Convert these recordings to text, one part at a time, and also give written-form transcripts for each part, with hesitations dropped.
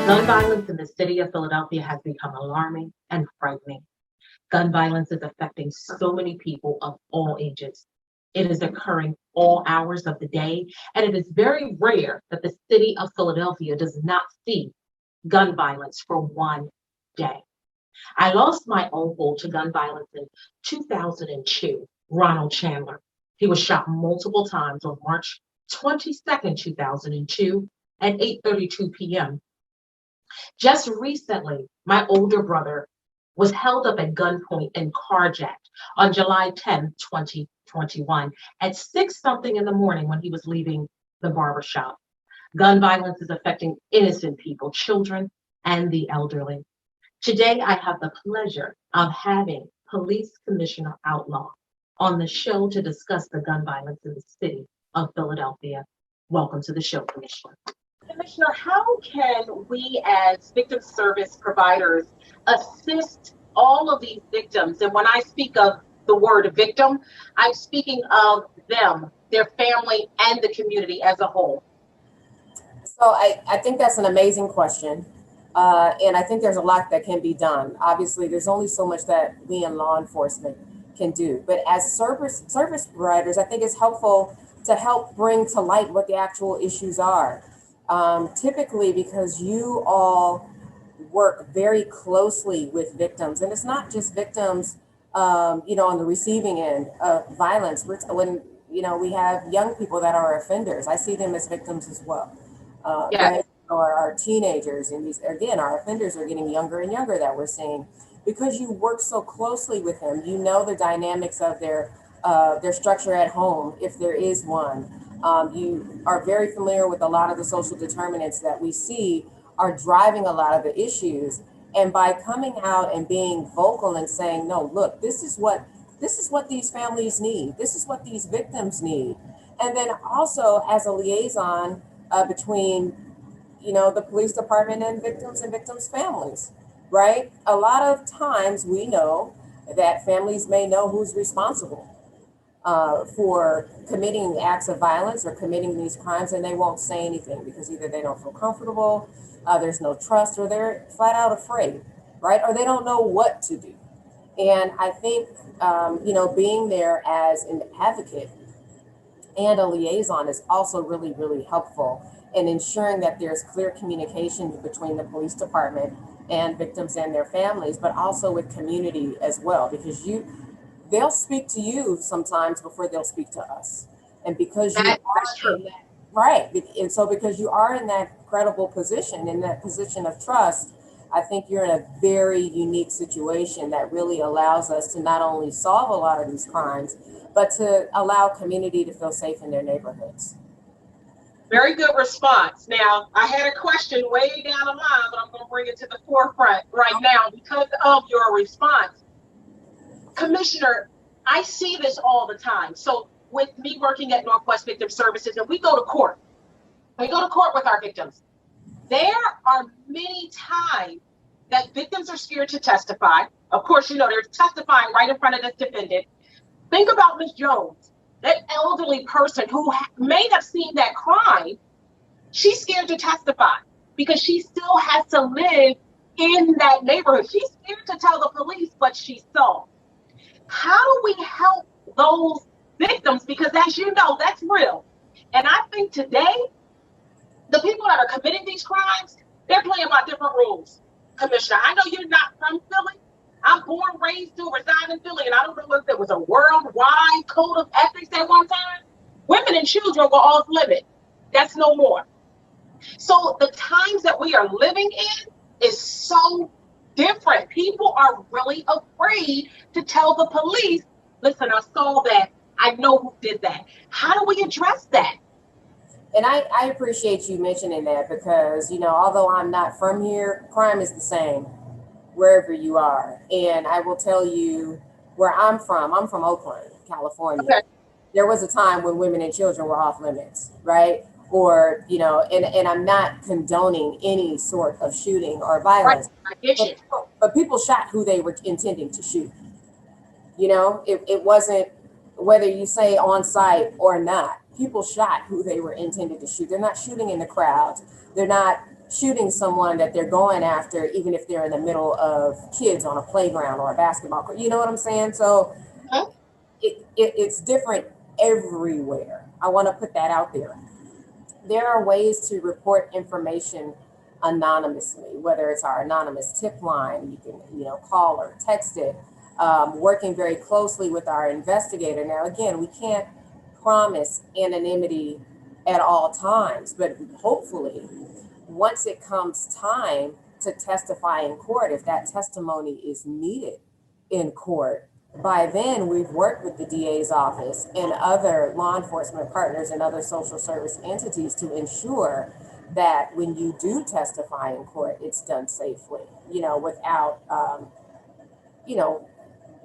Gun violence in the city of Philadelphia has become alarming and frightening. Gun violence is affecting so many people of all ages. It is occurring all hours of the day, and it is very rare that the city of Philadelphia does not see gun violence for one day. I lost my uncle to gun violence in 2002, Ronald Chandler. He was shot multiple times on March 22nd, 2002 at 8:32 p.m. Just recently, my older brother was held up at gunpoint and carjacked on July 10th, 2021 at 6 something in the morning when he was leaving the barber shop. Gun violence is affecting innocent people, children, and the elderly. Today, I have the pleasure of having Police Commissioner Outlaw on the show to discuss the gun violence in the city of Philadelphia. Welcome to the show, Commissioner. Commissioner, how can we as victim service providers assist all of these victims? And when I speak of the word victim, I'm speaking of them, their family, and the community as a whole. So I think that's an amazing question. And I think there's a lot that can be done. Obviously, there's only so much that we in law enforcement can do. But as service providers, I think it's helpful to help bring to light what the actual issues are. Typically, because you all work very closely with victims, and it's not just victims, on the receiving end of violence. When we have young people that are offenders, I see them as victims as well. Yes. Or our teenagers, and these again, our offenders are getting younger and younger that we're seeing, because you work so closely with them. You know the dynamics of their structure at home, if there is one. You are very familiar with a lot of the social determinants that we see are driving a lot of the issues. And by coming out and being vocal and saying, no, look, this is what these families need. This is what these victims need. And then also as a liaison between, the police department and victims' families, right? A lot of times we know that families may know who's responsible for committing acts of violence or committing these crimes, and they won't say anything because either they don't feel comfortable, there's no trust, or they're flat out afraid, right? Or they don't know what to do. And I think, being there as an advocate and a liaison is also really, really helpful in ensuring that there's clear communication between the police department and victims and their families, but also with community as well, because they'll speak to you sometimes before they'll speak to us. And because That's are in that, right. And so because you are in that credible position, in that position of trust, I think you're in a very unique situation that really allows us to not only solve a lot of these crimes, but to allow community to feel safe in their neighborhoods. Very good response. Now, I had a question way down the line, but I'm going to bring it to the forefront right now because of your response. Commissioner, I see this all the time. So with me working at Northwest Victim Services, and we go to court with our victims. There are many times that victims are scared to testify. Of course, they're testifying right in front of this defendant. Think about Ms. Jones, that elderly person who may have seen that crime. She's scared to testify because she still has to live in that neighborhood. She's scared to tell the police what she saw. How do we help those victims? Because as you know, that's real. And I think today, the people that are committing these crimes, they're playing by different rules. Commissioner, I know you're not from Philly. I'm born, raised to, reside in Philly, and I don't know if there was a worldwide code of ethics at one time. Women and children were off limit. That's no more. So the times that we are living in is so different. People are really afraid to tell the police, listen, I saw that. I know who did that. How do we address that? And I appreciate you mentioning that because, although I'm not from here, crime is the same wherever you are. And I will tell you where I'm from. I'm from Oakland, California. Okay. There was a time when women and children were off limits, right? Or, and I'm not condoning any sort of shooting or violence. Right. I get you. But people shot who they were intending to shoot. It wasn't whether you say on site or not. People shot who they were intended to shoot. They're not shooting in the crowds. They're not shooting someone that they're going after, even if they're in the middle of kids on a playground or a basketball court. You know what I'm saying? So it's different everywhere. I want to put that out there. There are ways to report information anonymously, whether it's our anonymous tip line, you can call or text it, working very closely with our investigator. Now, again, we can't promise anonymity at all times, but hopefully once it comes time to testify in court, if that testimony is needed in court, by then we've worked with the DA's office and other law enforcement partners and other social service entities to ensure that when you do testify in court, it's done safely, without,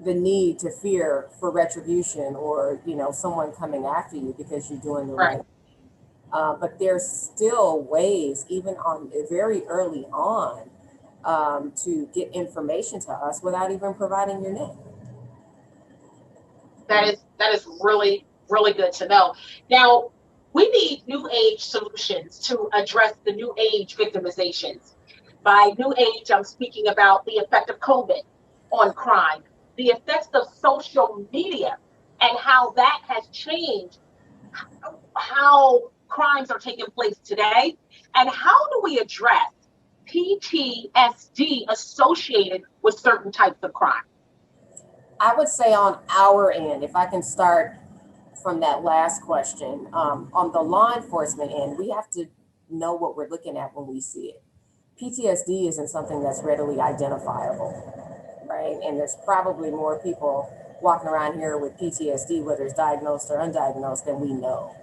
the need to fear for retribution or, someone coming after you because you're doing the right. But there's still ways, even on very early on, to get information to us without even providing your name. That is really, really good to know. Now, we need new age solutions to address the new age victimizations. By new age, I'm speaking about the effect of COVID on crime, the effects of social media, and how that has changed how crimes are taking place today, and how do we address PTSD associated with certain types of crime? I would say on our end, if I can start from that last question, on the law enforcement end, we have to know what we're looking at when we see it. PTSD isn't something that's readily identifiable, right? And there's probably more people walking around here with PTSD, whether it's diagnosed or undiagnosed, than we know.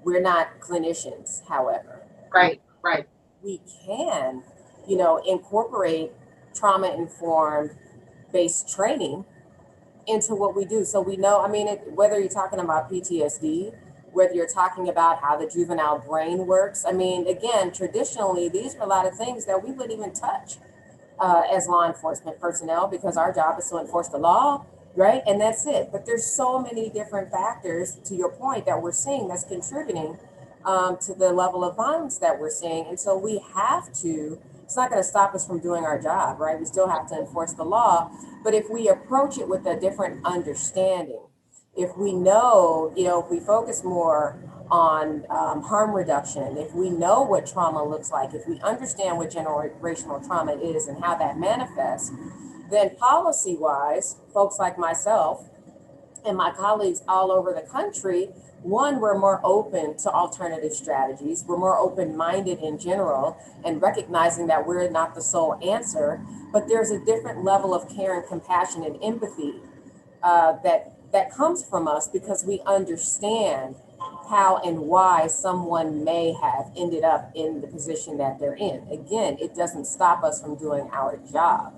We're not clinicians, however. Right. We can, incorporate trauma-informed based training into what we do. So we know, whether you're talking about PTSD, whether you're talking about how the juvenile brain works. Again, traditionally, these are a lot of things that we wouldn't even touch as law enforcement personnel because our job is to enforce the law, right? And that's it. But there's so many different factors, to your point, that we're seeing that's contributing to the level of violence that we're seeing. And so we have to, it's not going to stop us from doing our job, right? We still have to enforce the law. But if we approach it with a different understanding, if we know, if we focus more on harm reduction, if we know what trauma looks like, if we understand what generational trauma is and how that manifests, then policy-wise, folks like myself and my colleagues all over the country, one, we're more open to alternative strategies. We're more open-minded in general and recognizing that we're not the sole answer, but there's a different level of care and compassion and empathy that comes from us because we understand how and why someone may have ended up in the position that they're in. Again, it doesn't stop us from doing our job,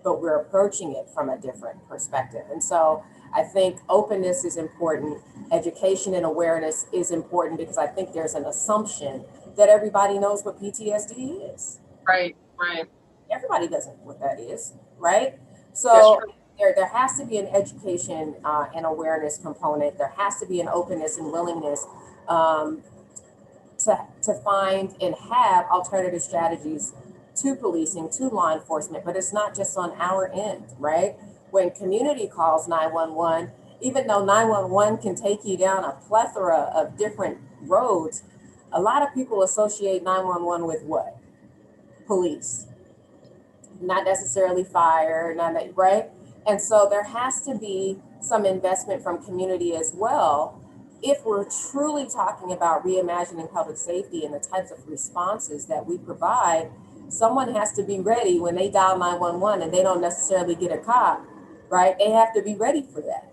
but we're approaching it from a different perspective. And so I think openness is important. Education and awareness is important because I think there's an assumption that everybody knows what PTSD is. Right. Everybody doesn't know what that is, right? So there has to be an education and awareness component. There has to be an openness and willingness to find and have alternative strategies to policing, to law enforcement, but it's not just on our end, right? When community calls 911, even though 911 can take you down a plethora of different roads, a lot of people associate 911 with what? Police, not necessarily fire, right? And so there has to be some investment from community as well. If we're truly talking about reimagining public safety and the types of responses that we provide, someone has to be ready when they dial 911 and they don't necessarily get a cop, right? They have to be ready for that.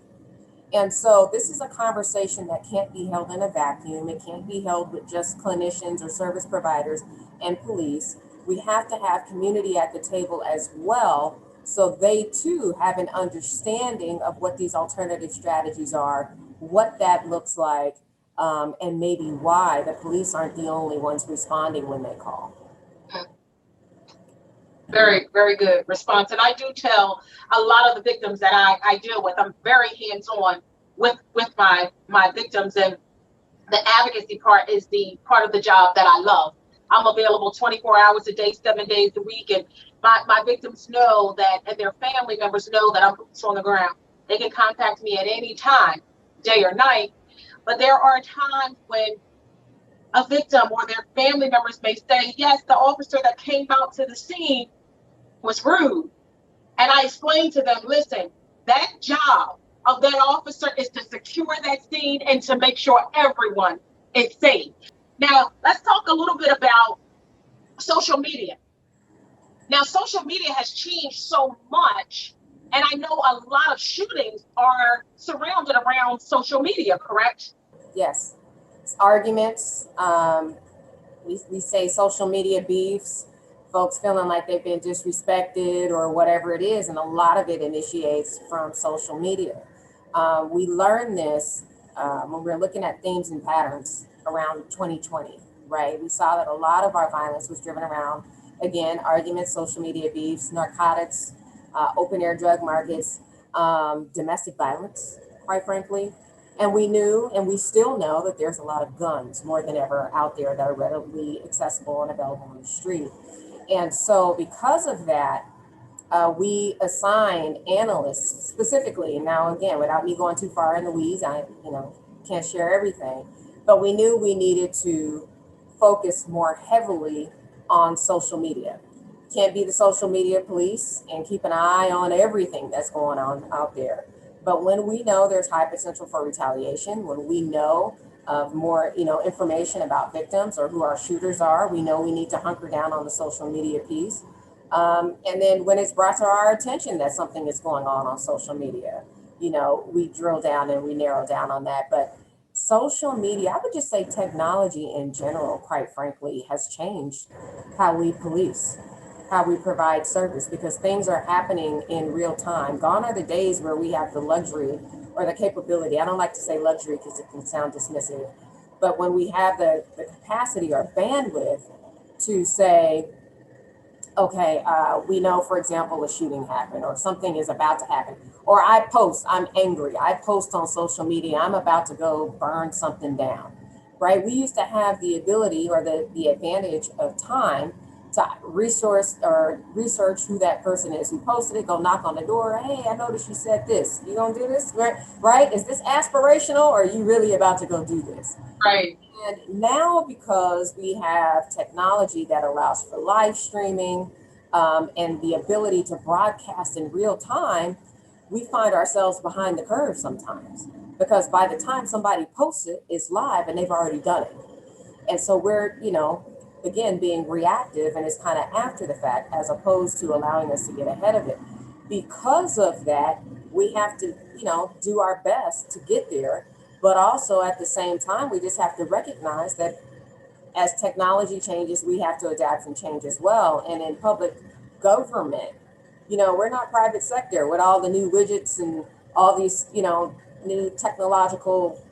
And so this is a conversation that can't be held in a vacuum. It can't be held with just clinicians or service providers and police. We have to have community at the table as well, so they too have an understanding of what these alternative strategies are, what that looks like, and maybe why the police aren't the only ones responding when they call. Very, very good response. And I do tell a lot of the victims that I deal with, I'm very hands-on with my victims, and the advocacy part is the part of the job that I love. I'm available 24 hours a day, 7 days a week. And my victims know that, and their family members know that I'm boots on the ground. They can contact me at any time, day or night. But there are times when a victim or their family members may say, yes, the officer that came out to the scene was rude. And I explained to them, listen, that job of that officer is to secure that scene and to make sure everyone is safe. Now, let's talk a little bit about social media. Now, social media has changed so much, and I know a lot of shootings are surrounded around social media, correct? Yes. It's arguments. We say social media beefs, folks feeling like they've been disrespected or whatever it is. And a lot of it initiates from social media. We learned this when we were looking at themes and patterns around 2020, right? We saw that a lot of our violence was driven around, again, arguments, social media beefs, narcotics, open air drug markets, domestic violence, quite frankly. And we knew, and we still know, that there's a lot of guns more than ever out there that are readily accessible and available on the street. And so because of that, we assigned analysts specifically. Now, again, without me going too far in the weeds, I can't share everything, but we knew we needed to focus more heavily on social media. Can't be the social media police and keep an eye on everything that's going on out there. But when we know there's high potential for retaliation, when we know of more, information about victims or who our shooters are, we know we need to hunker down on the social media piece. And then when it's brought to our attention that something is going on social media, we drill down and we narrow down on that. But social media, I would just say technology in general, quite frankly, has changed how we police, how we provide service, because things are happening in real time. Gone are the days where we have the luxury or the capability. I don't like to say luxury because it can sound dismissive, but when we have the capacity or bandwidth to say, okay, we know, for example, a shooting happened or something is about to happen, or I'm angry, I post on social media, I'm about to go burn something down, right? We used to have the ability or the advantage of time to resource or research who that person is who posted it, go knock on the door. Hey, I noticed you said this. You gonna do this? Right? Is this aspirational or are you really about to go do this? Right. And now, because we have technology that allows for live streaming and the ability to broadcast in real time, we find ourselves behind the curve sometimes, because by the time somebody posts it, it's live and they've already done it. And so we're, again, being reactive, and it's kind of after the fact as opposed to allowing us to get ahead of it. Because of that, we have to, do our best to get there. But also at the same time, we just have to recognize that as technology changes, we have to adapt and change as well. And in public government, we're not private sector with all the new widgets and all these, new technological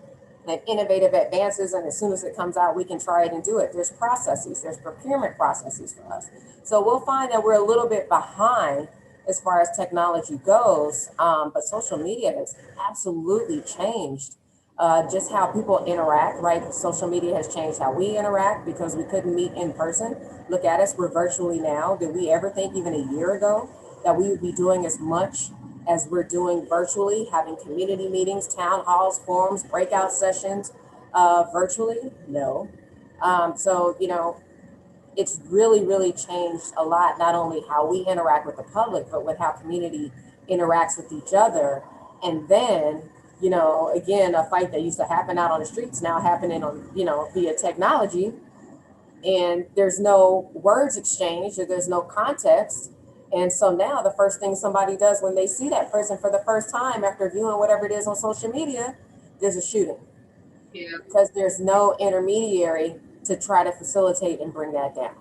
and innovative advances, and as soon as it comes out, we can try it and do it. There's processes, there's procurement processes for us. So we'll find that we're a little bit behind as far as technology goes, but social media has absolutely changed just how people interact, right? Social media has changed how we interact because we couldn't meet in person. Look at us, we're virtually now. Did we ever think even a year ago that we would be doing as much as we're doing virtually, having community meetings, town halls, forums, breakout sessions virtually? No. So, it's really, really changed a lot, not only how we interact with the public, but with how community interacts with each other. And then, again, a fight that used to happen out on the streets now happening on, via technology. And there's no words exchanged, or there's no context. And so now the first thing somebody does when they see that person for the first time after viewing whatever it is on social media, there's a shooting. Yeah. Because there's no intermediary to try to facilitate and bring that down.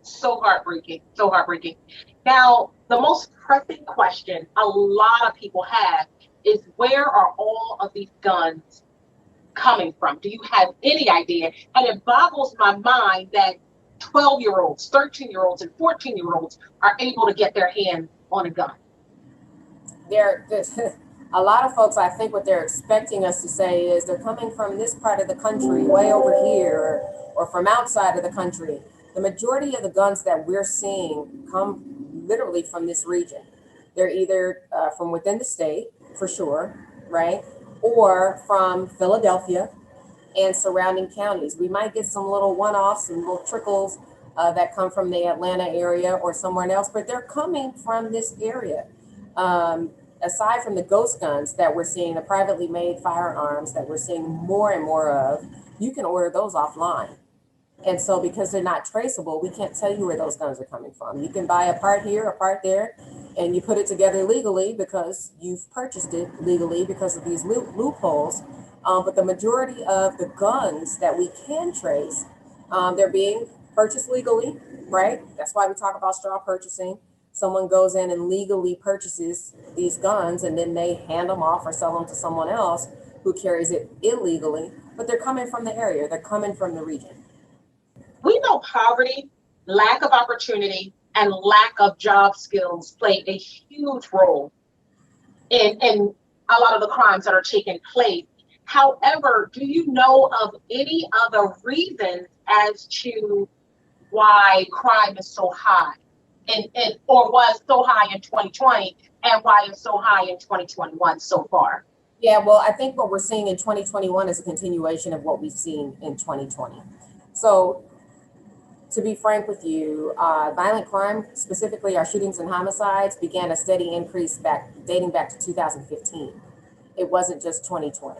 So heartbreaking, so heartbreaking. Now, the most pressing question a lot of people have is, where are all of these guns coming from? Do you have any idea? And it boggles my mind that 12-year-olds, 13-year-olds, and 14-year-olds are able to get their hands on a gun. A lot of folks, I think what they're expecting us to say is they're coming from this part of the country, way over here, or from outside of the country, the majority of the guns that we're seeing come literally from this region. They're either from within the state, for sure, right? Or from Philadelphia and surrounding counties. We might get some little one-offs and little trickles that come from the Atlanta area or somewhere else, but they're coming from this area. Aside from the ghost guns that we're seeing, the privately made firearms that we're seeing more and more of, you can order those offline. And so because they're not traceable, we can't tell you where those guns are coming from. You can buy a part here, a part there, and you put it together legally because you've purchased it legally because of these loopholes. But the majority of the guns that we can trace, they're being purchased legally, right? That's why we talk about straw purchasing. Someone goes in and legally purchases these guns and then they hand them off or sell them to someone else who carries it illegally, but they're coming from the area, they're coming from the region. We know poverty, lack of opportunity, and lack of job skills play a huge role in a lot of the crimes that are taking place. However, do you know of any other reasons as to why crime is so high and or was so high in 2020 and why it's so high in 2021 so far? Yeah, well, I think what we're seeing in 2021 is a continuation of what we've seen in 2020. So to be frank with you, violent crime, specifically our shootings and homicides, began a steady increase dating back to 2015. It wasn't just 2020.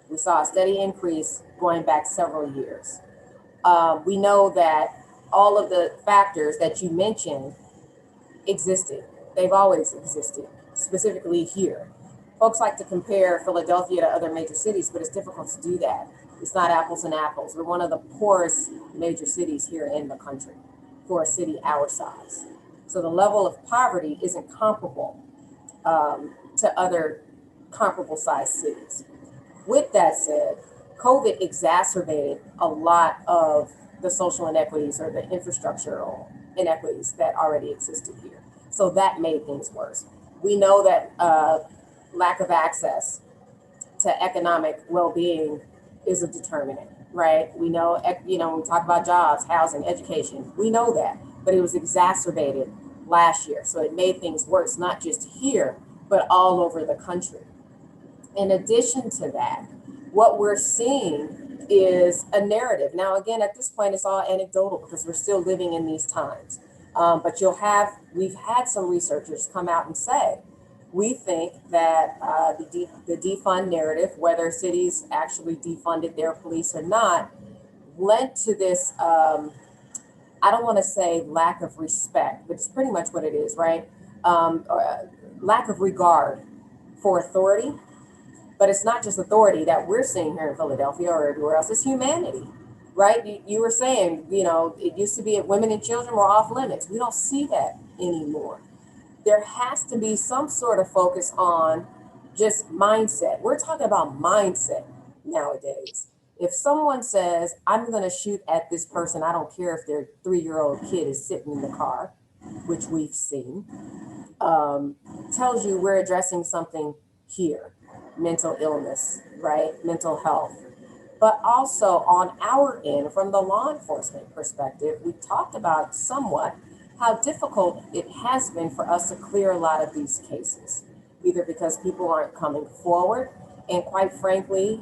We saw a steady increase going back several years. We know that all of the factors that you mentioned existed. They've always existed, specifically here. Folks like to compare Philadelphia to other major cities, but it's difficult to do that. It's not apples and apples. We're one of the poorest major cities here in the country for a city our size. So the level of poverty isn't comparable to other comparable sized cities. With that said, COVID exacerbated a lot of the social inequities or the infrastructural inequities that already existed here. So that made things worse. We know that lack of access to economic well-being is a determinant, right? We know, when we talk about jobs, housing, education, we know that, but it was exacerbated last year. So it made things worse, not just here, but all over the country. In addition to that, what we're seeing is a narrative. Now, again, at this point, it's all anecdotal because we're still living in these times. But we've had some researchers come out and say, we think that the defund narrative, whether cities actually defunded their police or not, led to this, I don't want to say lack of respect, but it's pretty much what it is, right? Lack of regard for authority. But it's not just authority that we're seeing here in Philadelphia or everywhere else, it's humanity, right? You were saying, it used to be women and children were off limits. We don't see that anymore. There has to be some sort of focus on just mindset. We're talking about mindset nowadays. If someone says, I'm going to shoot at this person, I don't care if their 3-year-old kid is sitting in the car, which we've seen, tells you we're addressing something here. Mental illness, right? Mental health. But also on our end, from the law enforcement perspective, we talked about somewhat how difficult it has been for us to clear a lot of these cases, either because people aren't coming forward. And quite frankly,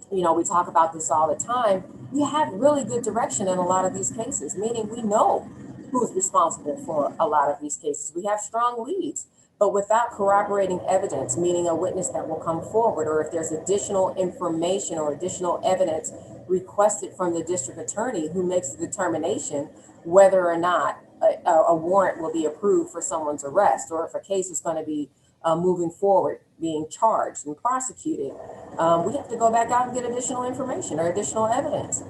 we talk about this all the time. We have really good direction in a lot of these cases, meaning we know who's responsible for a lot of these cases. We have strong leads. But without corroborating evidence, meaning a witness that will come forward, or if there's additional information or additional evidence requested from the district attorney who makes the determination whether or not a warrant will be approved for someone's arrest, or if a case is going to be moving forward, being charged and prosecuted, we have to go back out and get additional information or additional evidence.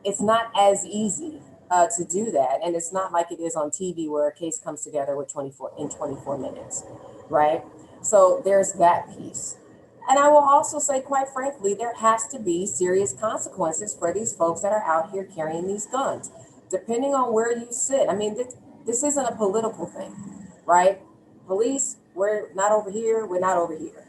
It's not as easy to do that. And it's not like it is on TV where a case comes together with 24 minutes, right? So there's that piece. And I will also say, quite frankly, there has to be serious consequences for these folks that are out here carrying these guns, depending on where you sit. I mean, this isn't a political thing, right? Police, we're not over here, we're not over here.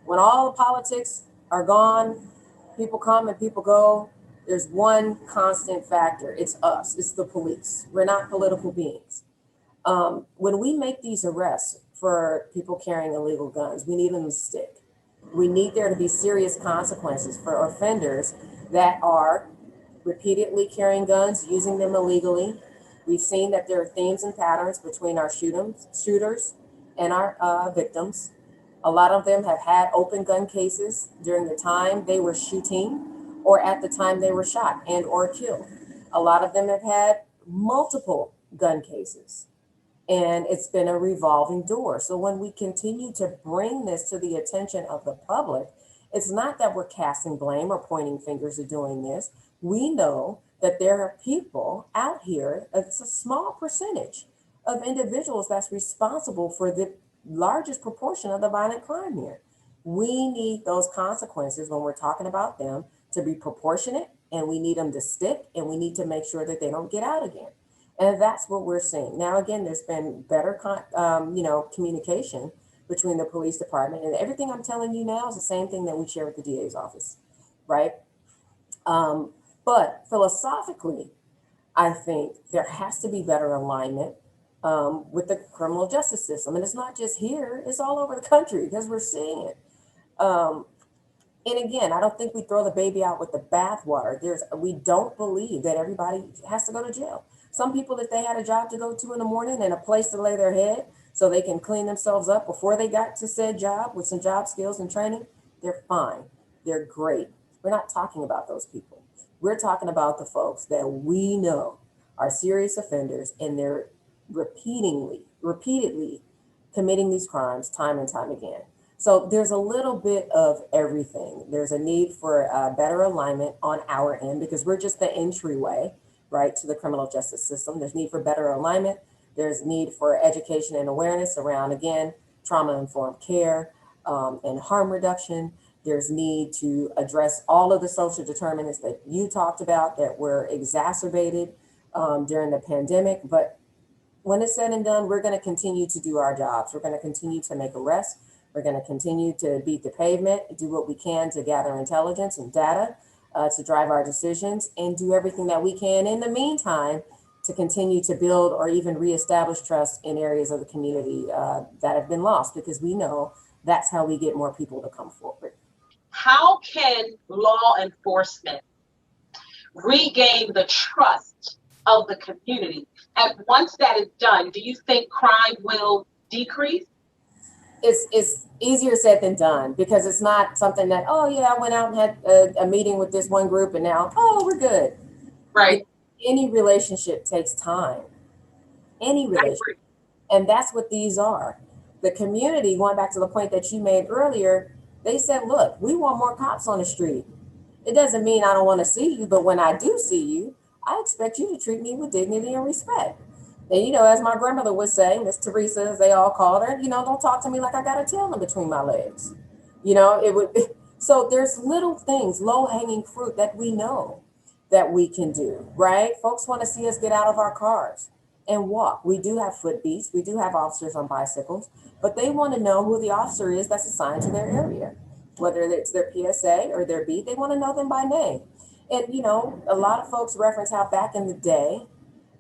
When all the politics are gone, people come and people go, there's one constant factor. It's us. It's the police. We're not political beings. When we make these arrests for people carrying illegal guns, we need them to stick. We need there to be serious consequences for offenders that are repeatedly carrying guns, using them illegally. We've seen that there are themes and patterns between our shooters and our victims. A lot of them have had open gun cases during the time they were shooting or at the time they were shot and or killed. A lot of them have had multiple gun cases, and it's been a revolving door. So when we continue to bring this to the attention of the public, it's not that we're casting blame or pointing fingers at doing this. We know that there are people out here, it's a small percentage of individuals that's responsible for the largest proportion of the violent crime here. We need those consequences when we're talking about them to be proportionate, and we need them to stick, and we need to make sure that they don't get out again. And that's what we're seeing. Now, again, there's been better communication between the police department, and everything I'm telling you now is the same thing that we share with the DA's office, right? But philosophically, I think there has to be better alignment with the criminal justice system. And it's not just here, it's all over the country because we're seeing it. And again, I don't think we throw the baby out with the bathwater. We don't believe that everybody has to go to jail. Some people, if they had a job to go to in the morning and a place to lay their head so they can clean themselves up before they got to said job with some job skills and training, they're fine. They're great. We're not talking about those people. We're talking about the folks that we know are serious offenders, and they're repeatedly committing these crimes time and time again. So there's a little bit of everything. There's a need for better alignment on our end because we're just the entryway, right, to the criminal justice system. There's need for better alignment. There's need for education and awareness around, again, trauma-informed care and harm reduction. There's need to address all of the social determinants that you talked about that were exacerbated during the pandemic. But when it's said and done, we're going to continue to do our jobs. We're going to continue to make arrests. We're going to continue to beat the pavement, do what we can to gather intelligence and data to drive our decisions, and do everything that we can in the meantime to continue to build or even reestablish trust in areas of the community that have been lost, because we know that's how we get more people to come forward. How can law enforcement regain the trust of the community? And once that is done, do you think crime will decrease? It's easier said than done, because it's not something that, oh yeah, I went out and had a meeting with this one group and now, oh, we're good. Right. Any relationship takes time. Any relationship. And that's what these are. The community, going back to the point that you made earlier, they said, look, we want more cops on the street. It doesn't mean I don't want to see you, but when I do see you, I expect you to treat me with dignity and respect. And, you know, as my grandmother would say, Miss Teresa, as they all called her, you know, don't talk to me like I got a tail in between my legs. You know, it would. So there's little things, low hanging fruit that we know that we can do, right? Folks want to see us get out of our cars and walk. We do have foot beats. We do have officers on bicycles, but they want to know who the officer is that's assigned to their area, whether it's their PSA or their beat. They want to know them by name. And, you know, a lot of folks reference how back in the day,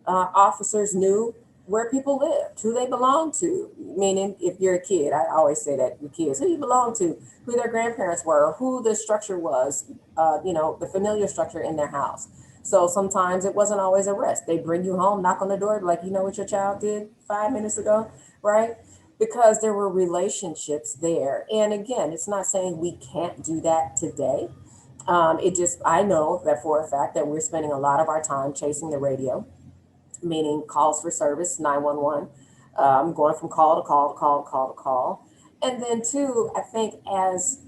officers knew where people lived, who they belonged to. Meaning, if you're a kid, I always say that with kids, who you belong to, who their grandparents were, who the structure was, you know, the familiar structure in their house. So sometimes it wasn't always arrest. They bring you home, knock on the door, like, you know what your child did 5 minutes ago, right? Because there were relationships there. And again, it's not saying we can't do that today. I know that for a fact that we're spending a lot of our time chasing the radio, meaning calls for service, 911, going from call to call to call to call to call. And then two, I think as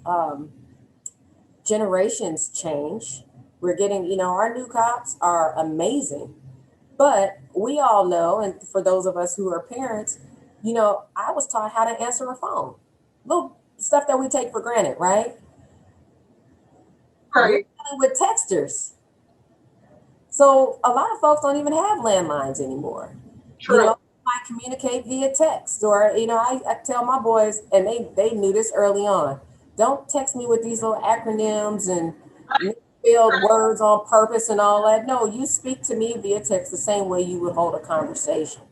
generations change, we're getting, you know, our new cops are amazing, but we all know, and for those of us who are parents, you know, I was taught how to answer a phone, little stuff that we take for granted, right? Right. We're dealing with texters. So a lot of folks don't even have landlines anymore. True. You know, I communicate via text, or, you know, I tell my boys, and they knew this early on, don't text me with these little acronyms and build words on purpose and all that. No, you speak to me via text the same way you would hold a conversation.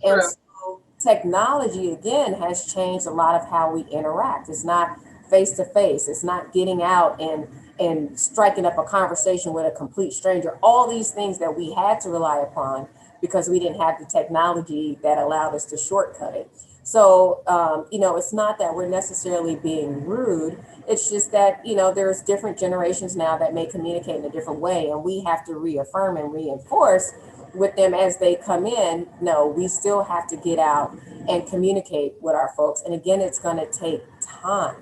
And True. so technology, again, has changed a lot of how we interact. It's not face to face. It's not getting out and striking up a conversation with a complete stranger. All these things that we had to rely upon because we didn't have the technology that allowed us to shortcut it. So, it's not that we're necessarily being rude. It's just that, there's different generations now that may communicate in a different way, and we have to reaffirm and reinforce with them as they come in. No, we still have to get out and communicate with our folks. And again, it's going to take time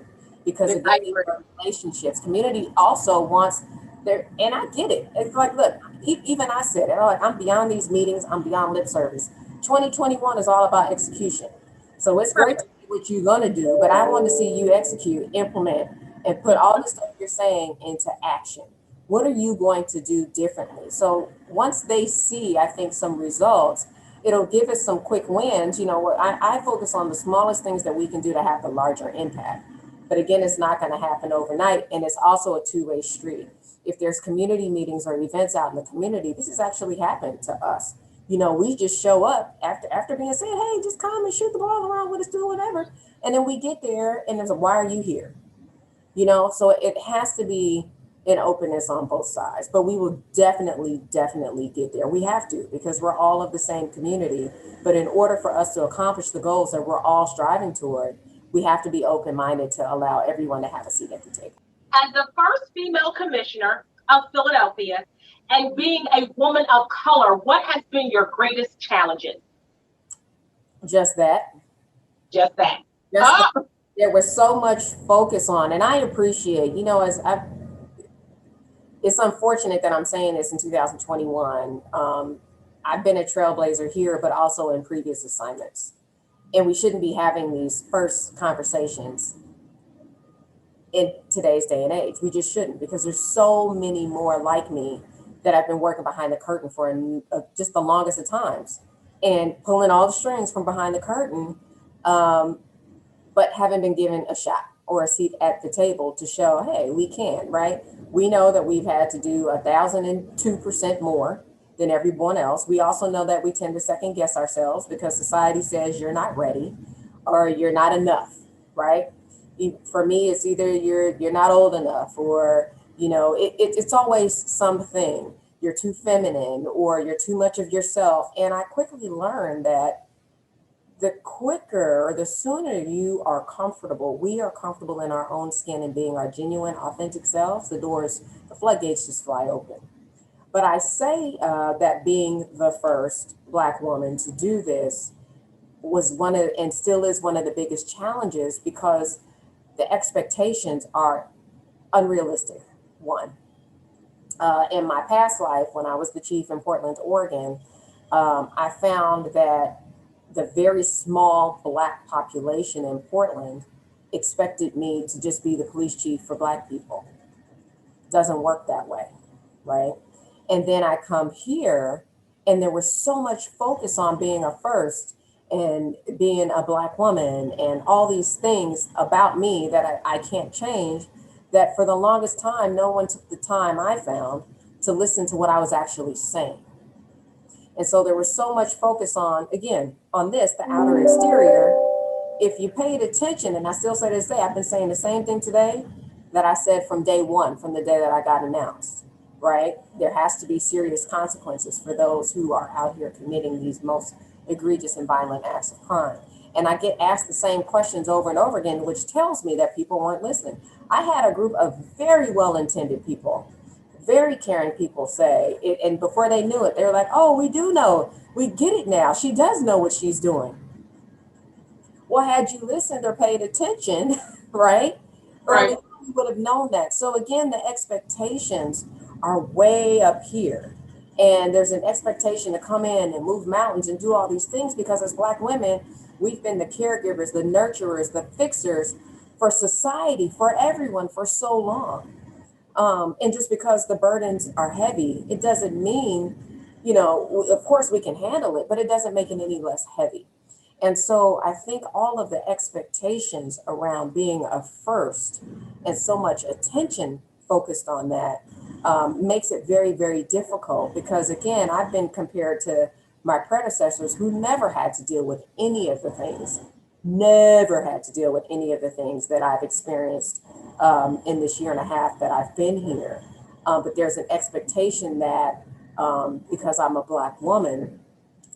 because again, I these agree. are relationships. Community also wants their, and I get it. It's like, look, even I said it, I'm like, I'm beyond these meetings. I'm beyond lip service. 2021 is all about execution. So it's great to Right. do what you're going to do, but I want to see you execute, implement, and put all the stuff you're saying into action. What are you going to do differently? So once they see, I think, some results, it'll give us some quick wins. I focus on the smallest things that we can do to have the larger impact. But again, it's not going to happen overnight. And it's also a two-way street. If there's community meetings or events out in the community, this has actually happened to us. We just show up after being said, hey, just come and shoot the ball around with us, do whatever. And then we get there and there's a, why are you here? So it has to be an openness on both sides, but we will definitely get there. We have to, because we're all of the same community. But in order for us to accomplish the goals that we're all striving toward, we have to be open-minded to allow everyone to have a seat at the table. As the first female commissioner of Philadelphia and being a woman of color, what has been your greatest challenges? Just that. Just that. Just that. Oh, There was so much focus on, and I appreciate, as it's unfortunate that I'm saying this in 2021. I've been a trailblazer here, but also in previous assignments. And we shouldn't be having these first conversations in today's day and age. We just shouldn't, because there's so many more like me that I've been working behind the curtain for just the longest of times and pulling all the strings from behind the curtain, but haven't been given a shot or a seat at the table to show, hey, we can, right? We know that we've had to do 1,002% more than everyone else. We also know that we tend to second guess ourselves because society says you're not ready or you're not enough, right? For me, it's either you're not old enough, or it's always something. You're too feminine, or you're too much of yourself. And I quickly learned that the quicker or the sooner you are comfortable, we are comfortable in our own skin and being our genuine, authentic selves, the floodgates just fly open. But I say that being the first Black woman to do this was and still is one of the biggest challenges, because the expectations are unrealistic. One, in my past life, when I was the chief in Portland, Oregon, I found that the very small Black population in Portland expected me to just be the police chief for Black people. Doesn't work that way, right? And then I come here, and there was so much focus on being a first and being a Black woman and all these things about me that I can't change, that for the longest time, no one took the time, I found, to listen to what I was actually saying. And so there was so much focus on, again, on this, the outer exterior. If you paid attention, and I still say to this day, I've been saying the same thing today that I said from day one, from the day that I got announced, right? There has to be serious consequences for those who are out here committing these most egregious and violent acts of crime. And I get asked the same questions over and over again, which tells me that people weren't listening. I had a group of very well-intended people, very caring people say it, and before they knew it, they were like, oh, we do know, we get it now. She does know what she's doing. Well, had you listened or paid attention, right? right. Early on, you would have known that. So again, the expectations are way up here. And there's an expectation to come in and move mountains and do all these things, because as Black women, we've been the caregivers, the nurturers, the fixers for society, for everyone, for so long. And just because the burdens are heavy, it doesn't mean, of course we can handle it, but it doesn't make it any less heavy. And so I think all of the expectations around being a first and so much attention focused on that makes it very, very difficult because, again, I've been compared to my predecessors who never had to deal with any of the things, that I've experienced in this year and a half that I've been here. But there's an expectation that because I'm a Black woman,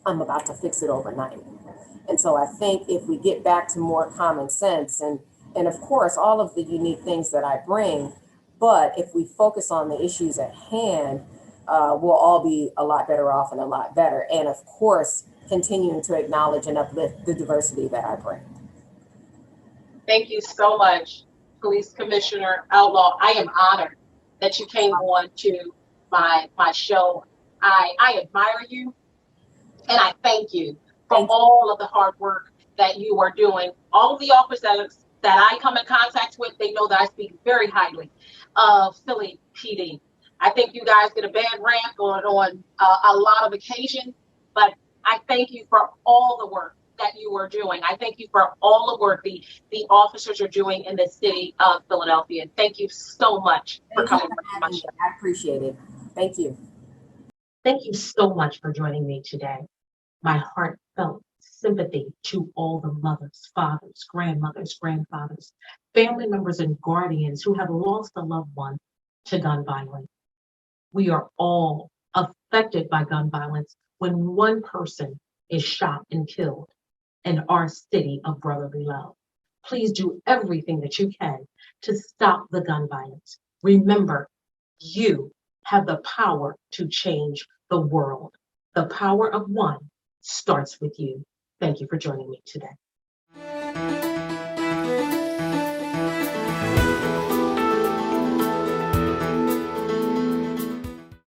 I'm about to fix it overnight. And so I think if we get back to more common sense and of course, all of the unique things that I bring, but if we focus on the issues at hand, we'll all be a lot better off and a lot better. And of course, continuing to acknowledge and uplift the diversity that I bring. Thank you so much, Police Commissioner Outlaw. I am honored that you came on to my show. I admire you, and I thank you for all of the hard work that you are doing. All of the officers that I come in contact with, they know that I speak very highly of Philly PD. I think you guys get a bad rap on a lot of occasions, but I thank you for all the work that you are doing. I thank you for all the work the officers are doing in the city of Philadelphia. Thank you so much for coming on my show. I appreciate it. Thank you. Thank you so much for joining me today. My heartfelt sympathy to all the mothers, fathers, grandmothers, grandfathers, family members, and guardians who have lost a loved one to gun violence. We are all affected by gun violence when one person is shot and killed in our city of brotherly love. Please do everything that you can to stop the gun violence. Remember, you have the power to change the world. The power of one starts with you. Thank you for joining me today.